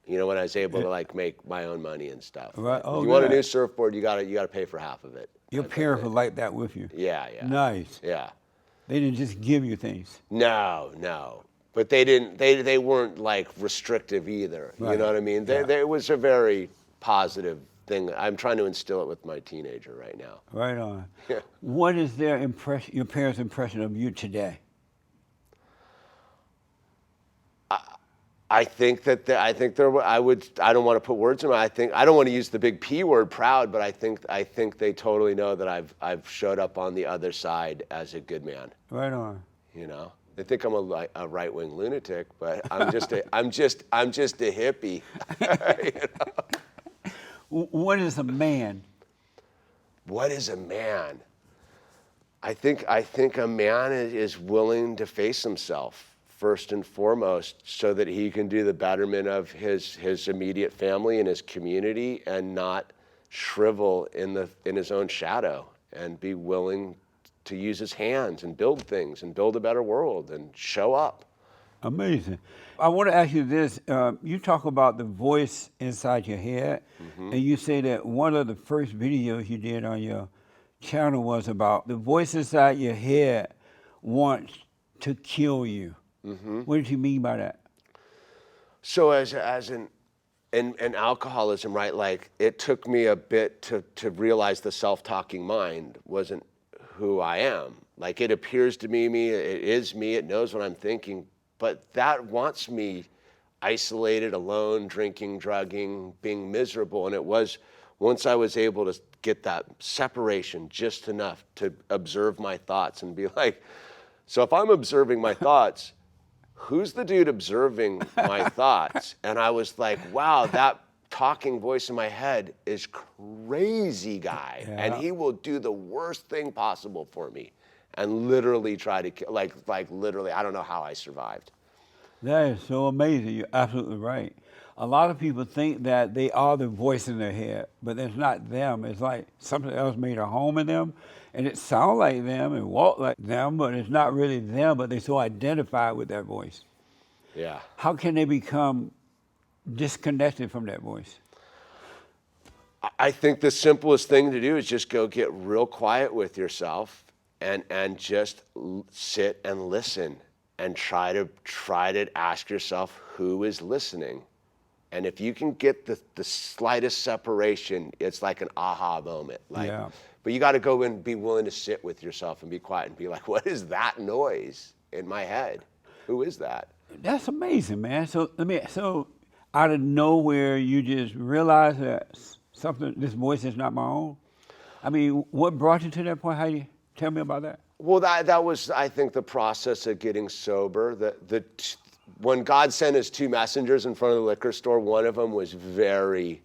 S4: You know, when I was able to like make my own money and stuff.
S3: Right. Oh,
S4: if you want a
S3: yeah.
S4: new surfboard, you got to pay for half of it.
S3: Your parents were like that with you?
S4: Yeah, yeah.
S3: Nice.
S4: Yeah.
S3: They didn't just give you things.
S4: No. But they didn't. They weren't like restrictive either.
S3: Right.
S4: You know what I mean? It was a very positive thing. I'm trying to instill it with my teenager right now.
S3: Right on.
S4: Yeah.
S3: What is their impression, your parents' impression of you today?
S4: I think that I don't want to put words in my. I don't want to use the big P word, proud, but I think they totally know that I've showed up on the other side as a good man.
S3: Right on.
S4: You know, they think I'm a right-wing lunatic, but I'm just a hippie. You know?
S3: What is a man?
S4: What is a man? I think a man is willing to face himself first and foremost, so that he can do the betterment of his immediate family and his community, and not shrivel in his own shadow, and be willing to use his hands and build things and build a better world and show up.
S3: Amazing. I want to ask you this. You talk about the voice inside your head, and you say that one of the first videos you did on your channel was about the voice inside your head wants to kill you. What did you mean by that?
S4: So as in alcoholism, right? Like it took me a bit to realize the self-talking mind wasn't who I am. Like it appears to me, it is me, it knows what I'm thinking, but that wants me isolated, alone, drinking, drugging, being miserable. And it was once I was able to get that separation just enough to observe my thoughts and be like, so if I'm observing my thoughts, who's the dude observing my thoughts? And I was like, wow, that talking voice in my head is crazy guy.
S3: Yeah.
S4: And he will do the worst thing possible for me and literally try to kill, like literally, I don't know how I survived.
S3: That is so amazing. You're absolutely right. A lot of people think that they are the voice in their head, but it's not them. It's like something else made a home in them, and it sounds like them and walk like them, but it's not really them, but they so identified with that voice.
S4: Yeah.
S3: How can they become disconnected from that voice?
S4: I think the simplest thing to do is just go get real quiet with yourself and just sit and listen and try to ask yourself who is listening. And if you can get the slightest separation, it's like an aha moment. Like,
S3: Yeah.
S4: But you got to go and be willing to sit with yourself and be quiet and be like, what is that noise in my head? Who is that?
S3: That's amazing, man. So out of nowhere, you just realize that this voice is not my own. I mean, what brought you to that point? How do you tell me about that?
S4: Well, that was, I think, the process of getting sober. When God sent his two messengers in front of the liquor store, one of them was very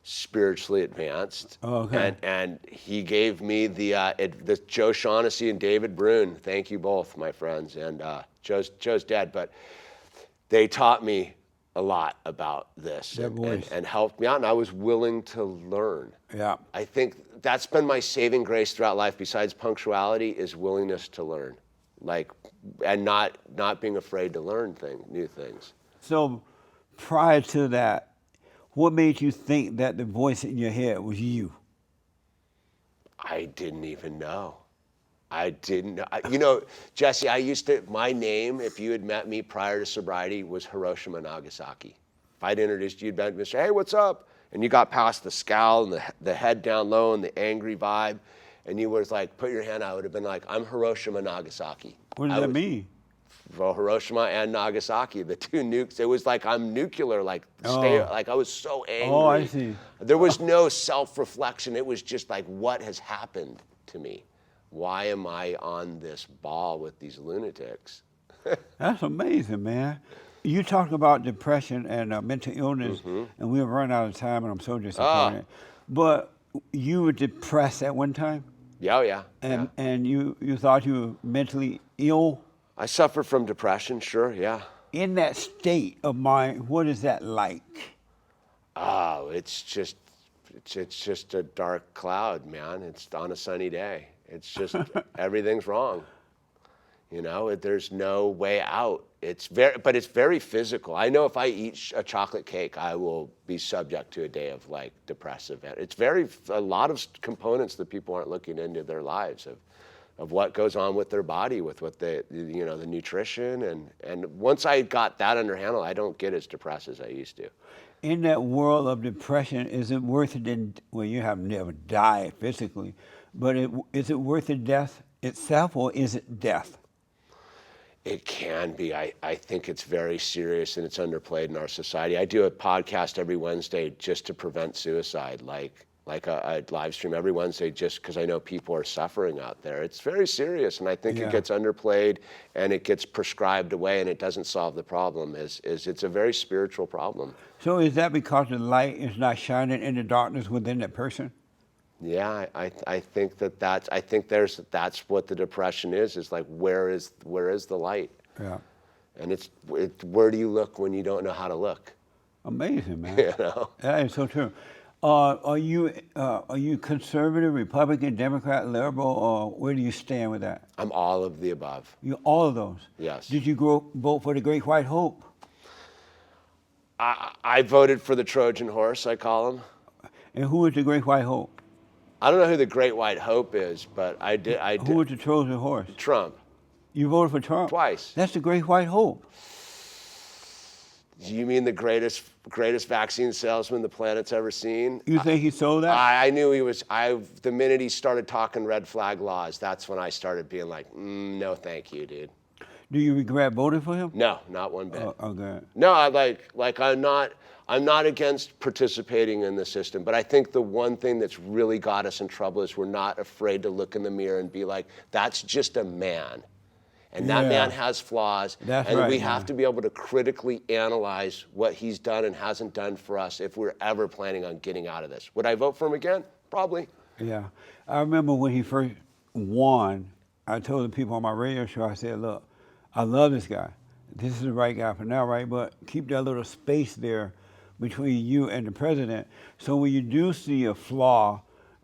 S4: spiritually advanced.
S3: Okay.
S4: And he gave me the Joe Shaughnessy and David Brune. Thank you both, my friends. And Joe's dead, but they taught me a lot about this and helped me out, and I was willing to learn.
S3: Yeah.
S4: I think that's been my saving grace throughout life, besides punctuality, is willingness to learn, and not being afraid to learn new things.
S3: So prior to that, what made you think that the voice in your head was you?
S4: I didn't even know. I didn't know. You know, Jesse, my name, if you had met me prior to sobriety, was Hiroshima Nagasaki. If I'd introduced you, you'd say, hey, what's up? And you got past the scowl and the head down low and the angry vibe, and you was like, put your hand out, I would have been like, I'm Hiroshima Nagasaki.
S3: What does that mean?
S4: Well, Hiroshima and Nagasaki, the two nukes. It was like I'm nuclear, like I was so angry.
S3: Oh, I see.
S4: There was no self-reflection. It was just like, what has happened to me? Why am I on this ball with these lunatics?
S3: That's amazing, man. You talk about depression and mental illness, and we've run out of time, and I'm so disappointed. But you were depressed at one time?
S4: Yeah, yeah.
S3: And you thought you were mentally ill?
S4: I suffered from depression, sure, yeah.
S3: In that state of mind, what is that like?
S4: Oh, it's just a dark cloud, man. It's on a sunny day. It's just everything's wrong. You know, there's no way out. But it's very physical. I know if I eat a chocolate cake, I will be subject to a day of like depressive. It's a lot of components that people aren't looking into their lives of what goes on with their body, with what the nutrition, and once I got that under handle, I don't get as depressed as I used to.
S3: In that world of depression, is it worth it? Well, you have never died physically, but is it worth the death itself, or is it death?
S4: It can be. I think it's very serious and it's underplayed in our society. I do a podcast every Wednesday just to prevent suicide, like a live stream every Wednesday, just because I know people are suffering out there. It's very serious, and I think it gets underplayed and it gets prescribed away, and it doesn't solve the problem. It's a very spiritual problem.
S3: So is that because the light is not shining in the darkness within that person?
S4: Yeah, I think that's what the depression is like, where is the light?
S3: Yeah.
S4: And where do you look when you don't know how to look?
S3: Amazing, man.
S4: You know?
S3: That is so true. Are you conservative, Republican, Democrat, liberal, or where do you stand with that?
S4: I'm all of the above.
S3: You all of those?
S4: Yes.
S3: Did you vote for the Great White Hope?
S4: I voted for the Trojan horse, I call him.
S3: And who is the Great White Hope?
S4: I don't know who the Great White Hope is, but I did.
S3: Who is the Trojan horse?
S4: Trump.
S3: You voted for Trump?
S4: Twice.
S3: That's the Great White Hope.
S4: You mean the greatest vaccine salesman the planet's ever seen?
S3: You think he sold that?
S4: I knew he was. The minute he started talking red flag laws, that's when I started being like, no, thank you, dude.
S3: Do you regret voting for him?
S4: No, not one bit.
S3: Okay.
S4: No, I'm not against participating in the system, but I think the one thing that's really got us in trouble is we're not afraid to look in the mirror and be like, that's just a man. And that man has flaws,
S3: That's
S4: and
S3: right,
S4: we have
S3: man.
S4: to be able to critically analyze what he's done and hasn't done for us if we're ever planning on getting out of this. Would I vote for him again? Probably.
S3: Yeah. I remember when he first won, I told the people on my radio show, I said, look, I love this guy. This is the right guy for now, right? But keep that little space there between you and the president. So when you do see a flaw,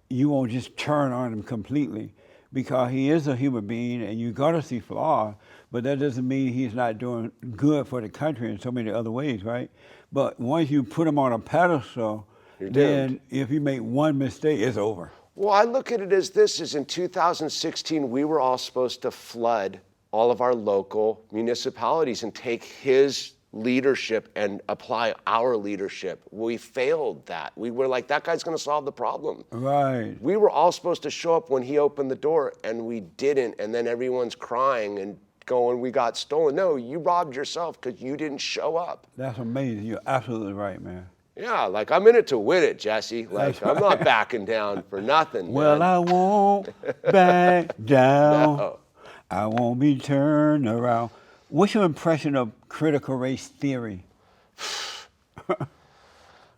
S3: you won't just turn on him completely, because he is a human being and you gotta see flaws, but that doesn't mean he's not doing good for the country in so many other ways, right? But once you put him on a pedestal, then if you make one mistake, it's over.
S4: Well, I look at it as this, is in 2016, we were all supposed to flood all of our local municipalities and take his leadership and apply our leadership. We failed that. We were like, that guy's gonna solve the problem.
S3: Right.
S4: We were all supposed to show up when he opened the door, and we didn't, and then everyone's crying and going, we got stolen. No, you robbed yourself because you didn't show up.
S3: That's amazing. You're absolutely right, man.
S4: Yeah, like I'm in it to win it, Jesse. Like I'm not backing down for nothing,
S3: Well,
S4: man.
S3: I won't back down.
S4: No.
S3: I won't be turned around. What's your impression of critical race theory?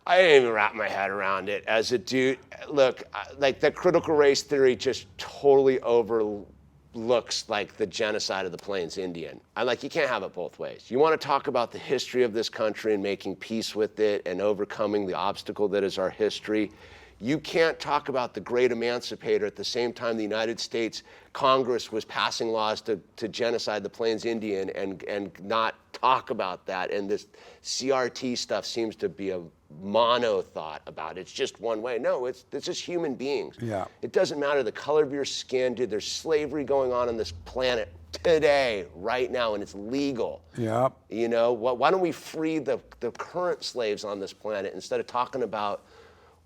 S4: I didn't even wrap my head around it as a dude. Look, like the critical race theory just totally overlooks like the genocide of the Plains Indian. I'm like, you can't have it both ways. You want to talk about the history of this country and making peace with it and overcoming the obstacle that is our history. You can't talk about the great emancipator at the same time the United States Congress was passing laws to genocide the Plains Indian and not talk about that. And this CRT stuff seems to be a mono thought about it. It's just one way. No, it's just human beings.
S3: Yeah.
S4: It doesn't matter the color of your skin, dude. There's slavery going on this planet today, right now, and it's legal.
S3: Yep.
S4: You know, why don't we free the current slaves on this planet instead of talking about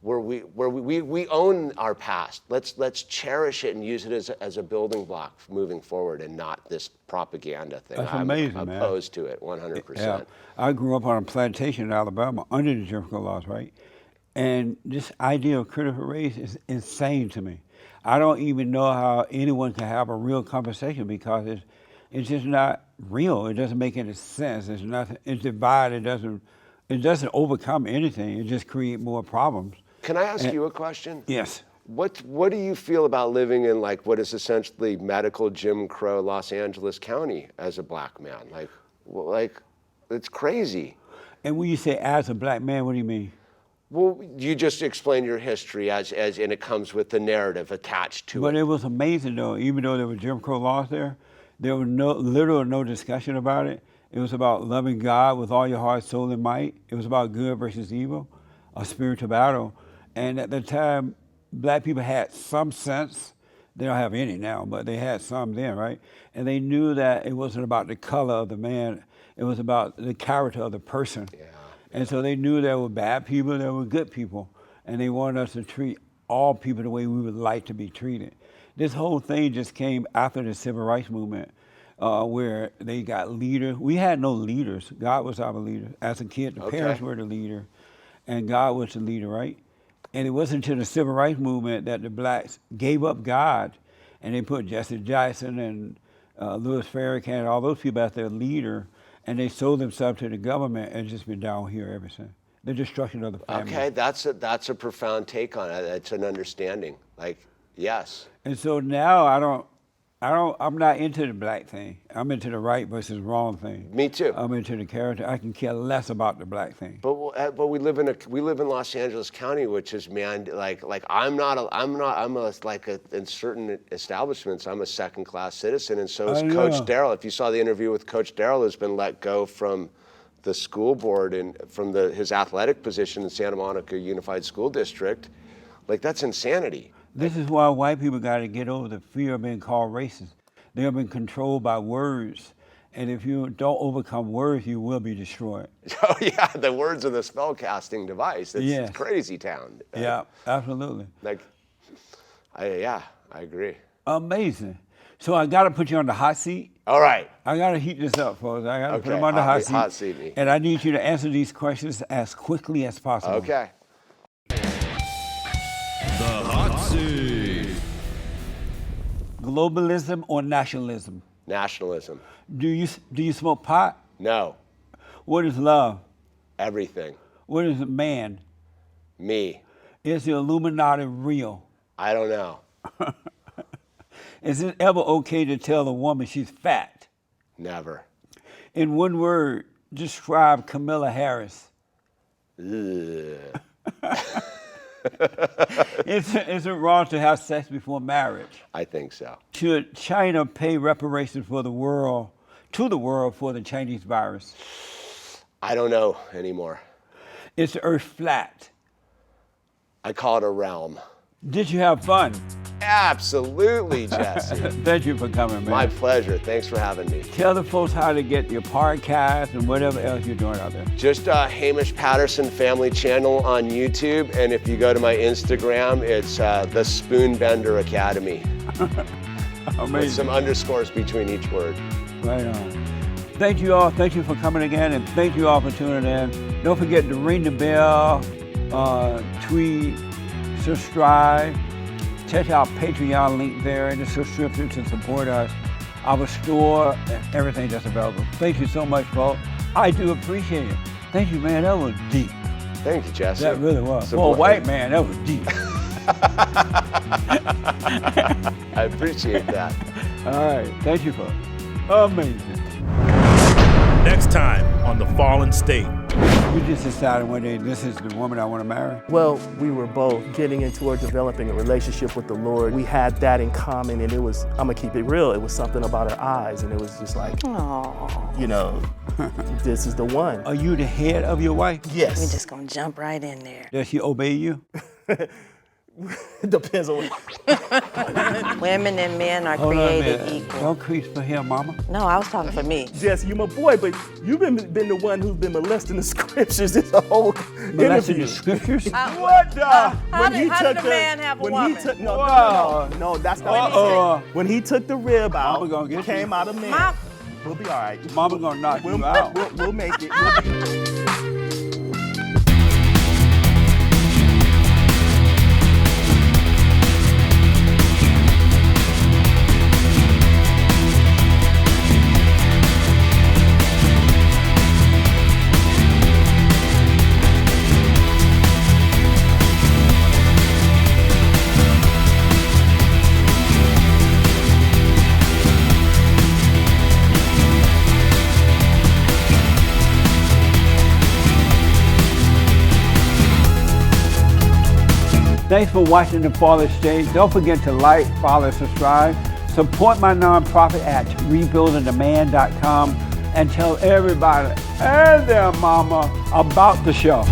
S4: where we own our past. Let's cherish it and use it as a building block moving forward, and not this propaganda thing.
S3: That's amazing,
S4: I'm
S3: man.
S4: opposed to it 100%.
S3: Yeah. I grew up on a plantation in Alabama under the Jim Crow laws, right? And this idea of critical race is insane to me. I don't even know how anyone can have a real conversation because it's just not real. It doesn't make any sense. It's nothing. It's divided. It doesn't overcome anything. It just creates more problems.
S4: Can I ask you a question?
S3: Yes.
S4: What do you feel about living in like what is essentially medical Jim Crow Los Angeles County as a black man? Like it's crazy.
S3: And when you say as a black man, what do you mean?
S4: Well, you just explain your history as and it comes with the narrative attached to
S3: But
S4: it.
S3: it was amazing though. Even though there were Jim Crow laws there was no discussion about it. It was about loving God with all your heart, soul, and might. It was about good versus evil, a spiritual battle. And at the time, black people had some sense. They don't have any now, but they had some then, right? And they knew that it wasn't about the color of the man. It was about the character of the person.
S4: Yeah.
S3: And so they knew there were bad people, there were good people. And they wanted us to treat all people the way we would like to be treated. This whole thing just came after the Civil Rights Movement, where they got leaders. We had no leaders. God was our leader. As a kid, the parents were the leader, and God was the leader, right? And it wasn't until the Civil Rights Movement that the blacks gave up God, and they put Jesse Jackson and Louis Farrakhan and all those people as their leader, and they sold themselves to the government and just been down here ever since. The destruction of the family.
S4: Okay, that's a profound take on it. It's an understanding. Like, yes.
S3: And so now I'm not into the black thing. I'm into the right versus wrong thing.
S4: Me too.
S3: I'm into the character. I can care less about the black thing.
S4: But we live in Los Angeles County, which is, man, like in certain establishments I'm a second class citizen, and so is Coach Darrell. If you saw the interview with Coach Darrell, who's been let go from the school board and from his athletic position in Santa Monica Unified School District, like that's insanity.
S3: This is why white people got to get over the fear of being called racist. They have been controlled by words. And if you don't overcome words, you will be destroyed.
S4: Oh yeah, the words of the spellcasting device. It's crazy town.
S3: Yeah, absolutely.
S4: I agree.
S3: Amazing. So I got to put you on the hot seat.
S4: All right.
S3: I got to heat this up, folks. I got to put him on the hot seat.
S4: Hot seat me.
S3: And I need you to answer these questions as quickly as possible.
S4: Okay.
S5: The hot seat.
S3: Globalism or nationalism?
S4: Nationalism.
S3: Do you smoke pot?
S4: No.
S3: What is love?
S4: Everything.
S3: What is a man?
S4: Me.
S3: Is the Illuminati real?
S4: I don't know.
S3: Is it ever okay to tell a woman she's fat?
S4: Never.
S3: In one word, describe Kamala Harris.
S4: Ugh.
S3: Is it wrong to have sex before marriage?
S4: I think so.
S3: Should China pay reparations to the world for the Chinese virus?
S4: I don't know anymore.
S3: Is the earth flat?
S4: I call it a realm.
S3: Did you have fun?
S4: Absolutely, Jesse.
S3: Thank you for coming, man.
S4: My pleasure. Thanks for having me.
S3: Tell the folks how to get your podcast and whatever else you're doing out there.
S4: Just Hamish Patterson Family Channel on YouTube, and if you go to my Instagram, it's the Spoonbender Academy.
S3: Amazing.
S4: With some underscores between each word.
S3: Right on. Thank you all. Thank you for coming again, and thank you all for tuning in. Don't forget to ring the bell, tweet, subscribe. Check out Patreon link there in the subscription to support us, our store, and everything that's available. Thank you so much, folks. I do appreciate it. Thank you, man. That was deep.
S4: Thank you, Jesse.
S3: That really was.
S4: It's a
S3: For a
S4: blessing.
S3: white man, that was deep.
S4: I appreciate that.
S3: All right, thank you for it. Amazing.
S5: Next time on The Fallen State.
S3: You just decided one day this is the woman I want to marry?
S6: Well, we were both getting into or developing a relationship with the Lord. We had that in common, and it was, I'm gonna keep it real, it was something about her eyes, and it was just like, you know, this is the one.
S3: Are you the head of your wife?
S6: Yes.
S7: We're just gonna jump right in there.
S3: Does she obey you?
S6: It depends on what.
S7: Women and men are
S3: Hold on a
S7: created
S3: minute.
S7: equal.
S3: Don't crease for him, mama.
S7: No, I was talking for me.
S6: Jess, you're my boy, but you've been the one who's been molesting the scriptures this whole
S3: Molesting
S6: interview.
S3: the scriptures?
S6: What the?
S7: How did a man have a woman?
S6: No, that's not when he took the rib out,
S3: Mama gonna get
S6: came
S3: you.
S6: out of man.
S7: Mom.
S6: We'll be all right.
S3: Mama gonna knock you out.
S6: We'll make it.
S3: Thanks for watching The Fallen State. Don't forget to like, follow, subscribe. Support my nonprofit at rebuildingdemand.com and tell everybody and their mama about the show.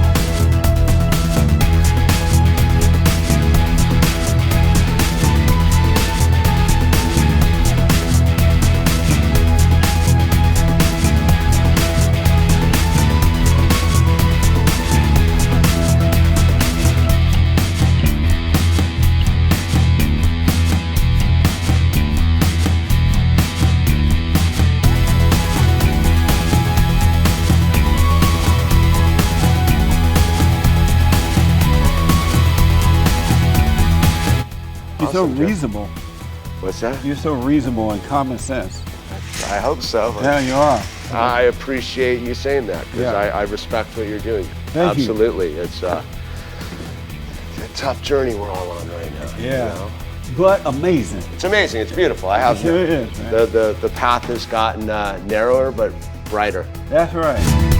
S3: You're so
S4: Awesome, Jeff.
S3: reasonable.
S4: What's that?
S3: You're so reasonable and common sense.
S4: I hope so.
S3: Yeah, you are.
S4: I appreciate you saying that because
S3: Yeah.
S4: I respect what you're doing.
S3: Thank you.
S4: Absolutely. It's a tough journey we're all on right now.
S3: Yeah.
S4: You know?
S3: But amazing.
S4: It's amazing. It's beautiful. I have
S3: It sure is, man.
S4: the path has gotten narrower but brighter.
S3: That's right.